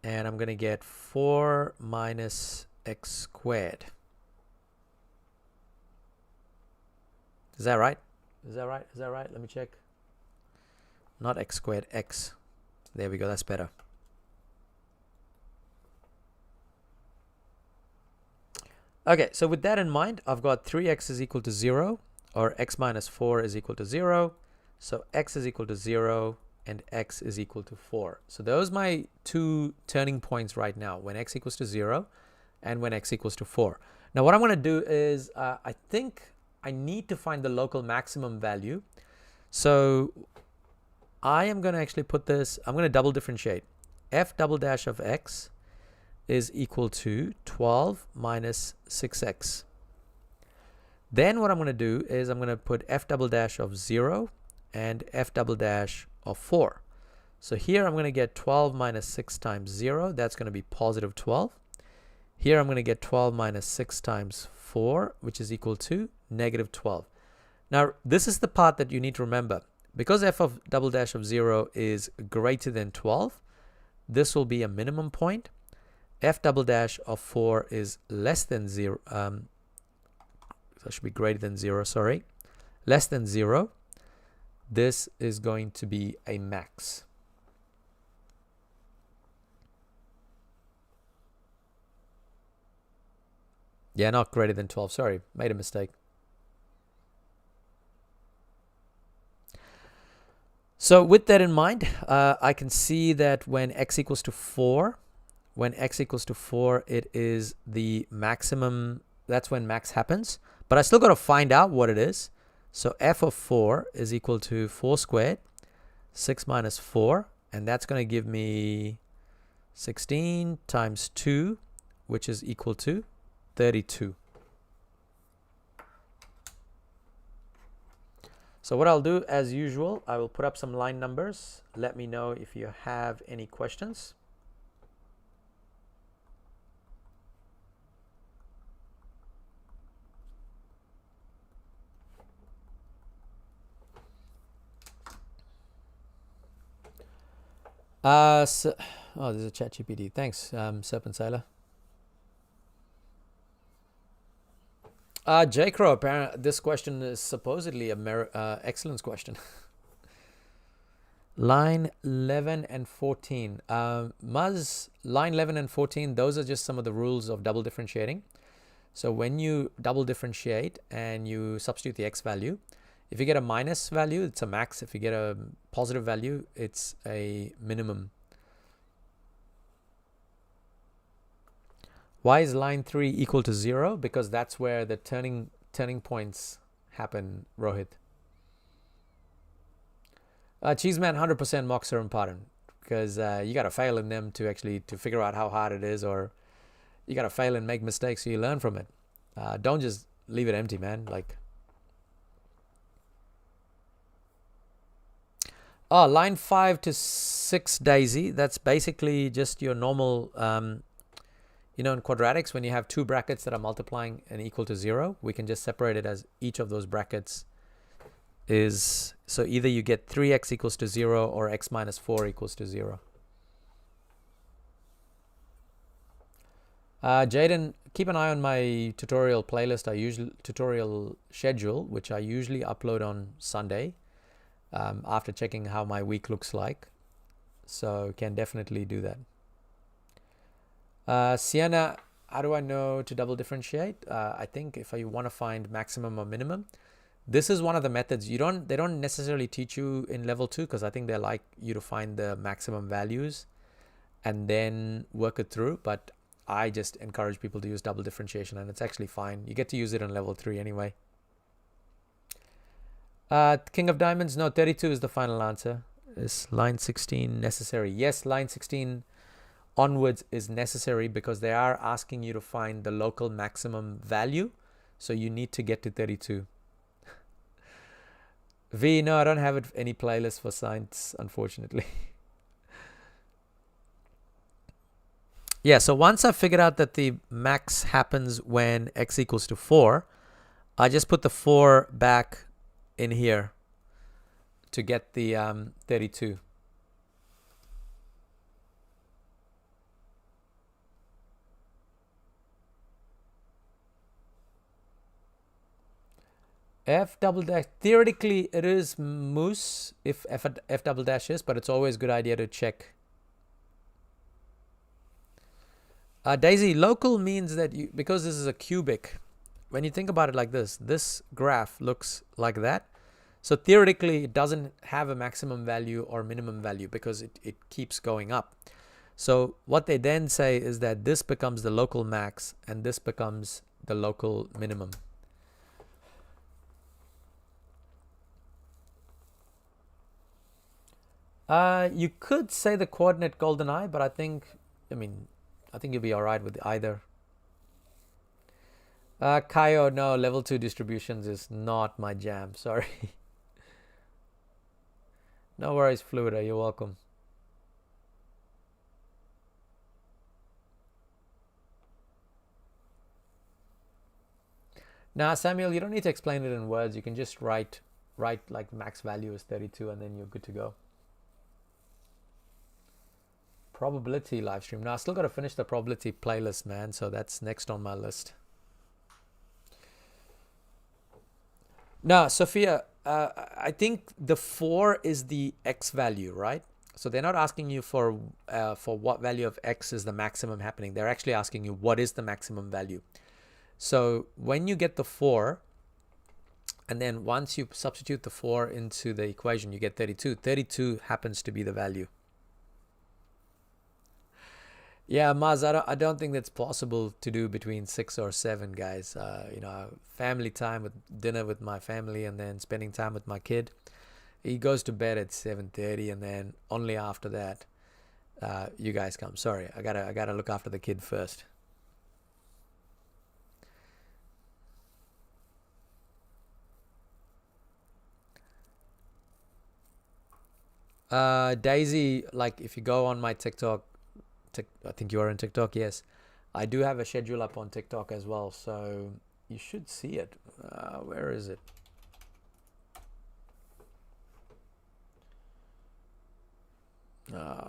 And I'm going to get 4 minus x squared. Is that right? Is that right? Is that right? Let me check. Not x squared, x. There we go. That's better. Okay, so with that in mind, I've got 3x is equal to 0, or x minus 4 is equal to 0. So x is equal to 0 and x is equal to 4. So those are my two turning points right now, when x equals to 0 and when x equals to 4. Now what I'm going to do is, I think I need to find the local maximum value. So I am going to actually put this, I'm going to double differentiate. F double dash of x is equal to 12 minus 6x. Then what I'm going to do is I'm going to put f double dash of 0 and f double dash of 4. So here I'm going to get 12 minus 6 times 0. That's going to be positive 12. Here I'm going to get 12 minus 6 times 4, which is equal to negative 12. Now this is the part that you need to remember. Because f of double dash of 0 is greater than 12, this will be a minimum point. F double dash of 4 is less than 0. That should be greater than 0, sorry. Less than 0. This is going to be a max. Yeah, not greater than 12. Sorry, made a mistake. So with that in mind, I can see that when x equals to 4, it is the maximum. That's when max happens. But I still got to find out what it is. So f of 4 is equal to 4 squared, 6 minus 4. And that's going to give me 16 times 2, which is equal to 32. So what I'll do, as usual, I will put up some line numbers. Let me know if you have any questions. Oh, there's a ChatGPT. Thanks, Serpent Sailor. J. Crow, apparently this question is supposedly a excellence question. Line 11 and 14. Muzz, line 11 and 14, those are just some of the rules of double differentiating. So when you double differentiate and you substitute the x value, if you get a minus value, it's a max. If you get a positive value, it's a minimum. Why is line 3 equal to 0? Because that's where the turning points happen, Rohit. Cheeseman, 100% mocks are important because you got to fail in them to figure out how hard it is, or you got to fail and make mistakes so you learn from it. Don't just leave it empty, man. Like, oh, line 5 to 6, Daisy. That's basically just your normal, you know, in quadratics, when you have two brackets that are multiplying and equal to 0, we can just separate it as each of those brackets is, so either you get 3x equals to 0 or x minus 4 equals to 0. Jaden, keep an eye on my tutorial playlist. Tutorial schedule, which I usually upload on Sunday after checking how my week looks like. So can definitely do that. Sienna, how do I know to double differentiate? I think if you want to find maximum or minimum, this is one of the methods. They don't necessarily teach you in level 2 because I think they like you to find the maximum values and then work it through. But I just encourage people to use double differentiation, and it's actually fine. You get to use it in level 3 anyway. King of Diamonds, no, 32 is the final answer. Is line 16 necessary? Yes, line 16 onwards is necessary because they are asking you to find the local maximum value. So you need to get to 32. V, no, I don't have any playlist for science, unfortunately. Yeah, so once I figured out that the max happens when x equals to 4, I just put the 4 back in here to get the 32. F double dash, theoretically it is moose if F double dash is, but it's always a good idea to check. Daisy, local means that because this is a cubic, when you think about it like this graph looks like that. So theoretically it doesn't have a maximum value or minimum value because it keeps going up. So what they then say is that this becomes the local max and this becomes the local minimum. You could say the coordinate golden eye, but I think you'll be all right with either. Kaio, no, level 2 distributions is not my jam. Sorry. No worries, Fluida. You're welcome. Now, Samuel, you don't need to explain it in words. You can just write like max value is 32 and then you're good to go. Probability live stream. Now I still got to finish the probability playlist, man. So that's next on my list. Now, Sophia, I think the 4 is the x value, right? So they're not asking you for what value of x is the maximum happening. They're actually asking you what is the maximum value. So when you get the 4, and then once you substitute the 4 into the equation, you get 32. 32 happens to be the value. Yeah, Maz, I don't think that's possible to do between 6 or 7, guys. Family time, with dinner with my family, and then spending time with my kid. He goes to bed at 7:30, and then only after that, you guys come. Sorry, I gotta look after the kid first. Daisy, like if you go on my TikTok, I think you are on TikTok, yes. I do have a schedule up on TikTok as well, so you should see it. Where is it?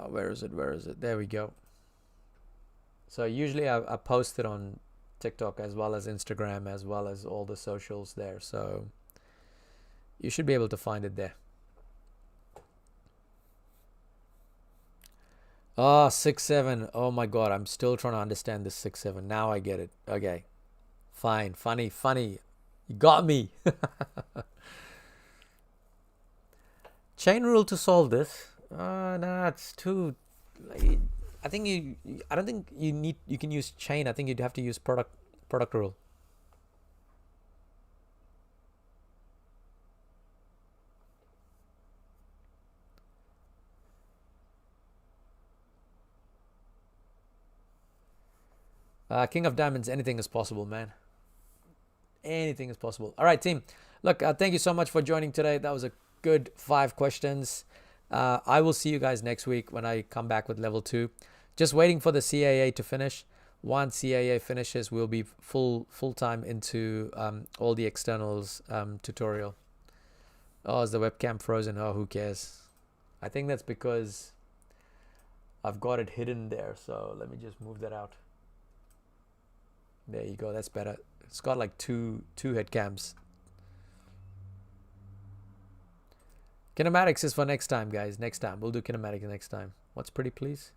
Where is it? There we go. So usually I post it on TikTok as well as Instagram, as well as all the socials there. So you should be able to find it there. Oh, 6-7. Oh my God, I'm still trying to understand this 6-7. Now I get it. Okay. Fine. Funny. You got me. Chain rule to solve this. No, it's too. I think I don't think you can use chain. I think you'd have to use product rule. King of Diamonds, anything is possible, man. Anything is possible. All right, team. Look, thank you so much for joining today. That was a good 5 questions. I will see you guys next week when I come back with level 2. Just waiting for the CAA to finish. Once CAA finishes, we'll be full-time into all the externals tutorial. Oh, is the webcam frozen? Oh, who cares? I think that's because I've got it hidden there. So let me just move that out. There you go. That's better. It's got like two head cams. Kinematics is for next time, guys. Next time. We'll do kinematics next time. What's pretty, please?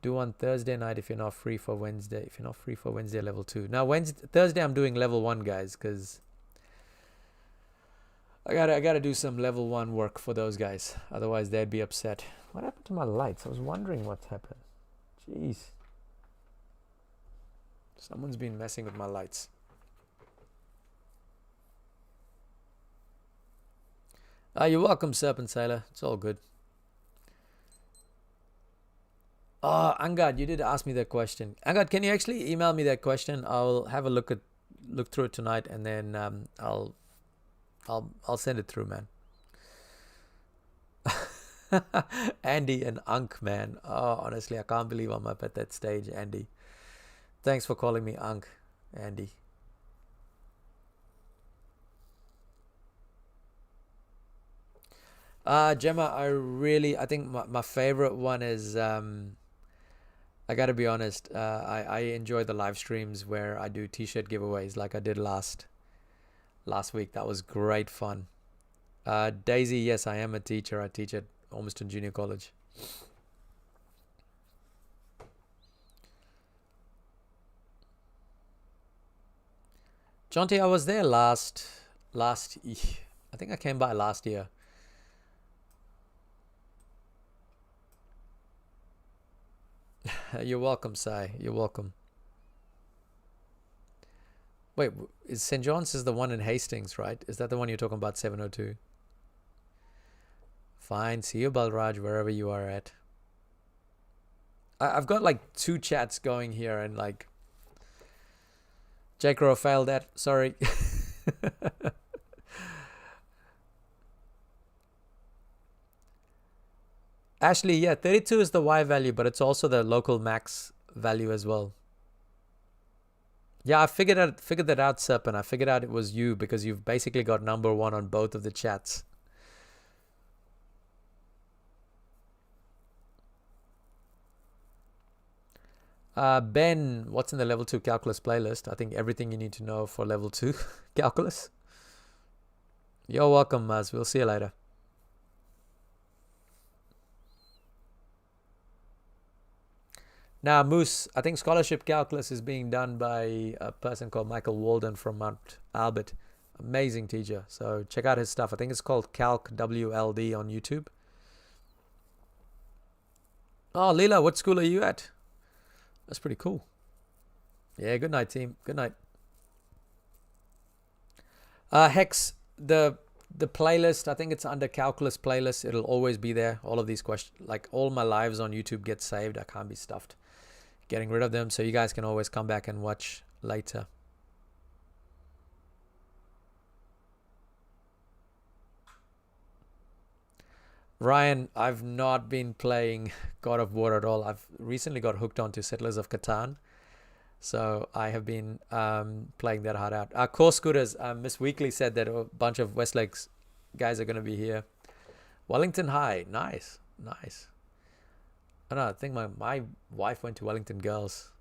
Do on Thursday night if you're not free for Wednesday. If you're not free for Wednesday, level 2. Now, Thursday, I'm doing level 1, guys, because I gotta do some level 1 work for those guys. Otherwise, they'd be upset. What happened to my lights? I was wondering what's happened. Jeez. Someone's been messing with my lights. You're welcome, Serpent Sailor. It's all good. Oh, Angad, you did ask me that question. Angad, can you actually email me that question? I'll have a look through it tonight, and then I'll send it through, man. Andy and Unk, man. Oh, honestly, I can't believe I'm up at that stage, Andy. Thanks for calling me Unk, Andy. Gemma, I think my favorite one is I gotta be honest, I enjoy the live streams where I do t-shirt giveaways like I did last week. That was great fun. Daisy, yes, I am a teacher. I teach at Ormiston Junior College. Jonty, I was there last I think I came by last year. You're welcome, Sai. You're welcome. Wait, is St. John's is the one in Hastings, right? Is that the one you're talking about, 702? Fine. See you, Balraj, wherever you are at. I've got like 2 chats going here, and like Jake Rowe failed that. Sorry. Ashley, yeah, 32 is the Y value, but it's also the local max value as well. Yeah, I figured that out, Serpent. I figured out it was you because you've basically got number 1 on both of the chats. Ben, what's in the level 2 calculus playlist? I think everything you need to know for level 2 calculus. You're welcome, Maz. We'll see you later. Now, Moose, I think scholarship calculus is being done by a person called Michael Walden from Mount Albert. Amazing teacher. So check out his stuff. I think it's called Calc WLD on YouTube. Oh, Leela, what school are you at? That's pretty cool. Yeah, good night, team. Good night. Hex, the playlist, I think it's under calculus playlist. It'll always be there. All of these questions, like all my lives on YouTube get saved. I can't be stuffed getting rid of them, so you guys can always come back and watch later. Ryan, I've not been playing God of War at all. I've recently got hooked onto Settlers of Catan, so I have been playing that hard out. Core Scooters, Miss Weekly said that a bunch of Westlakes guys are going to be here. Wellington High, nice. I don't know, I think my wife went to Wellington Girls.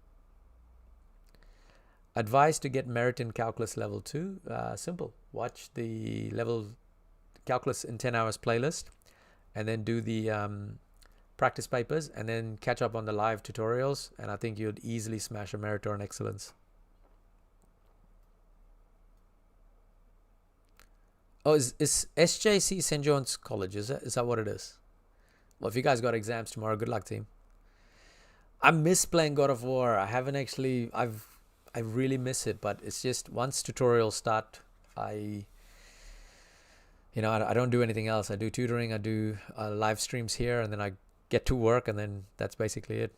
Advice to get merit in calculus level 2. Simple. Watch the level calculus in 10 hours playlist, and then do the practice papers, and then catch up on the live tutorials, and I think you'd easily smash a merit or an excellence. Oh, is SJC St. John's College? Is that what it is? Well, if you guys got exams tomorrow, good luck, team. I miss playing God of War. I haven't actually. I really miss it, but it's just once tutorials start, I don't do anything else. I do tutoring, I do live streams here, and then I get to work, and then that's basically it.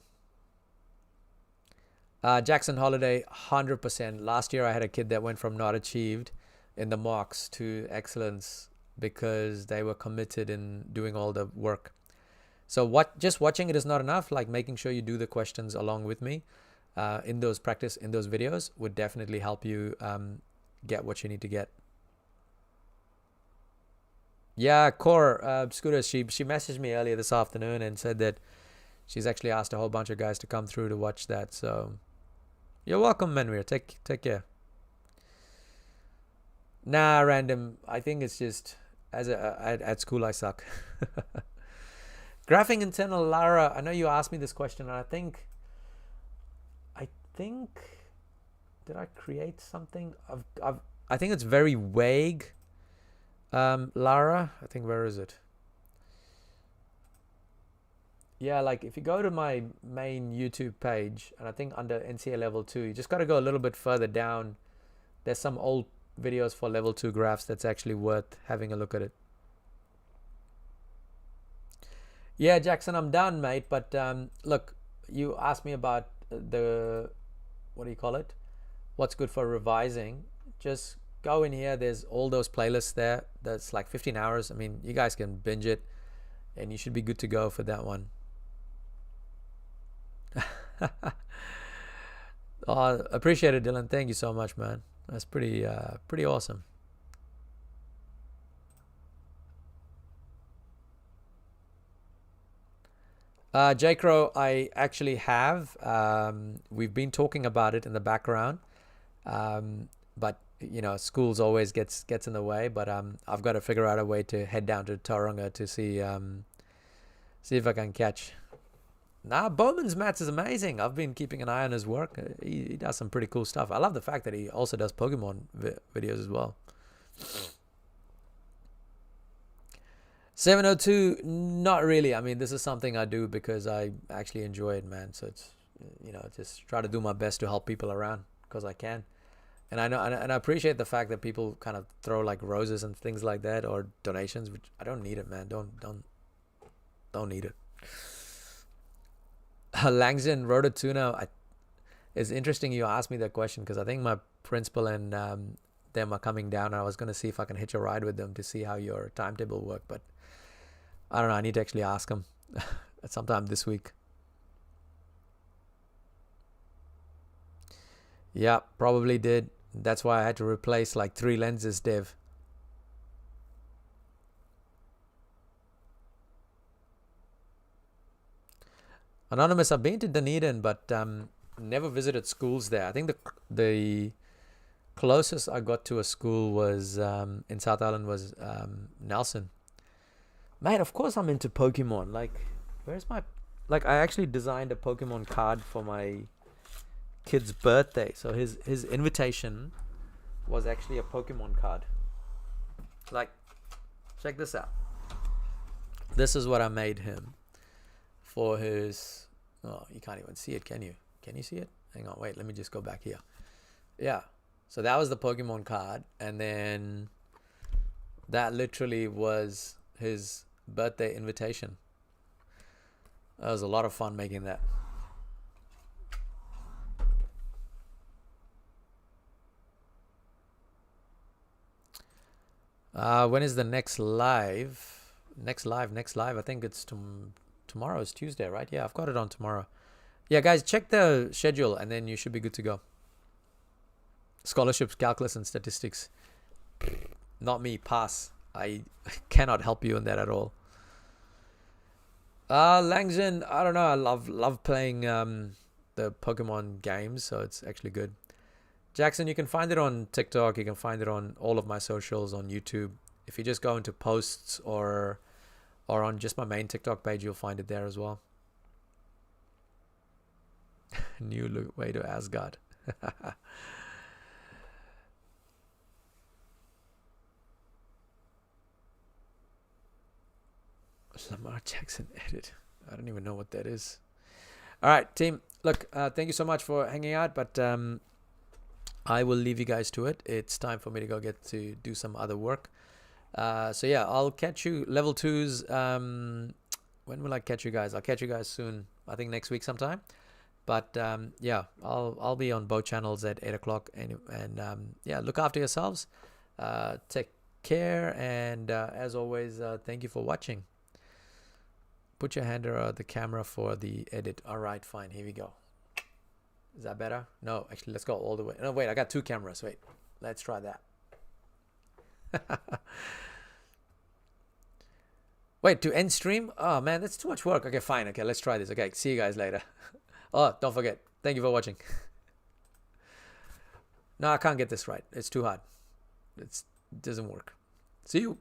Jackson Holiday, 100%. Last year I had a kid that went from not achieved in the mocks to excellence because they were committed in doing all the work. So just watching it is not enough. Like making sure you do the questions along with me in those videos would definitely help you get what you need to get. Yeah, Core Scooter, she messaged me earlier this afternoon and said that she's actually asked a whole bunch of guys to come through to watch that. So you're welcome, Manweer. Take care. Nah, random. I think it's just at school I suck. Graphing internal, Lara. I know you asked me this question, and I think did I create something? I think it's very vague. Lara, I think, where is it? Yeah, like if you go to my main YouTube page, and I think under NCEA level 2, you just got to go a little bit further down. There's some old videos for level 2 graphs that's actually worth having a look at it. Yeah, Jackson, I'm done, mate. But look, you asked me about what do you call it? What's good for revising? Just go in here. There's all those playlists there. That's like 15 hours. I mean, you guys can binge it, and you should be good to go for that one. Oh, appreciate it, Dylan. Thank you so much, man. That's pretty awesome. J Crow, I actually have. We've been talking about it in the background, but schools always gets in the way. But I've got to figure out a way to head down to Tauranga to see if I can catch. Nah, Bowman's Mats is amazing. I've been keeping an eye on his work. He does some pretty cool stuff. I love the fact that he also does Pokemon videos as well. 702, not really. I mean, this is something I do because I actually enjoy it, man. So it's, just try to do my best to help people around because I can. And I know, and I appreciate the fact that people kind of throw like roses and things like that or donations, which I don't need it, man. Don't need it. Langton Rototuna, it's interesting you asked me that question because I think my principal and them are coming down. I was going to see if I can hitch a ride with them to see how your timetable worked, but I don't know. I need to actually ask them at sometime this week. Yeah, probably did. That's why I had to replace like 3 lenses, Dev. Anonymous, I've been to Dunedin, but never visited schools there. I think the closest I got to a school was in South Island was Nelson. Mate, of course I'm into Pokemon. Like, where's my like I actually designed a Pokemon card for my kid's birthday. So his invitation was actually a Pokemon card. Like, check this out. This is what I made him for his. Oh, you can't even see it, can you? Can you see it? Hang on, wait. Let me just go back here. Yeah. So that was the Pokemon card, and then that literally was his birthday invitation. That was a lot of fun making that. When is the next live? Next live. I think it's tomorrow is Tuesday, right? Yeah, I've got it on tomorrow. Yeah, guys, check the schedule and then you should be good to go. Scholarships, calculus, and statistics. Not me, pass. I cannot help you in that at all. Langzhen, I don't know. I love playing the Pokemon games, so it's actually good. Jackson, you can find it on TikTok. You can find it on all of my socials on YouTube. If you just go into posts or on just my main TikTok page, you'll find it there as well. New way to Asgard. Lamar Jackson edit. I don't even know what that is. All right, team. Look, thank you so much for hanging out, but I will leave you guys to it. It's time for me to go get to do some other work. So yeah, I'll catch you level 2s. When will I catch you guys? I'll catch you guys soon. I think next week sometime. But yeah, I'll be on both channels at 8 o'clock. And yeah, look after yourselves. Take care. And as always, thank you for watching. Put your hand around the camera for the edit. All right, fine. Here we go. Is that better? No, actually, let's go all the way. No, wait, I got 2 cameras. Wait, let's try that. Wait, to end stream? Oh, man, that's too much work. Okay, fine. Okay, let's try this. Okay, see you guys later. Oh, don't forget. Thank you for watching. No, I can't get this right. It's too hard. It doesn't work. See you.